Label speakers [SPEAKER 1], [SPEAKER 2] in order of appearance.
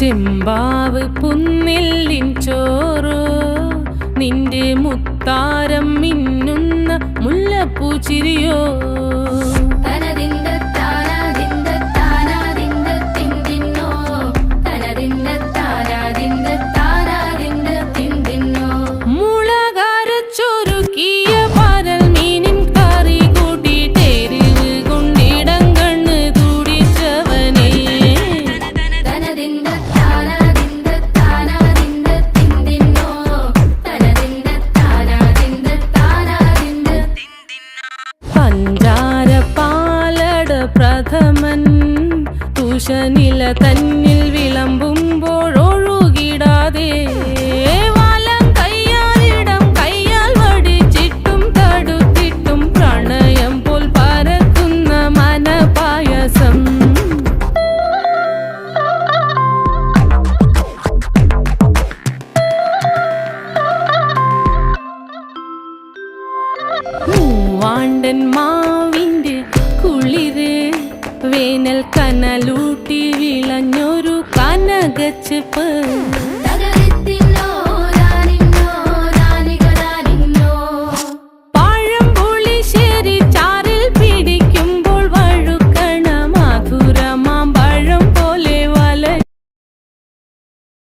[SPEAKER 1] ചെമ്പാവ് പുന്നെല്ലിൻ ചോറോ നിന്റെ മുത്താരം മിന്നുന്ന മുല്ലപ്പൂച്ചിരിയോ പ്രഥമൻ തുഷനില തന്നിൽ വിളമ്പുമ്പോഴൊഴുകിടാതെ വലം കയ്യാലിടം കയ്യാൽ വടിച്ചിട്ടും തടുത്തിട്ടും പ്രണയം പോൽ പരക്കുന്ന മനപായസം മൂവാണ്ടൻ മാവിൻ്റെ കുളിര് വേനൽ കനലൂട്ടി വിളഞ്ഞൊരു കനകച്ചെപ്പ്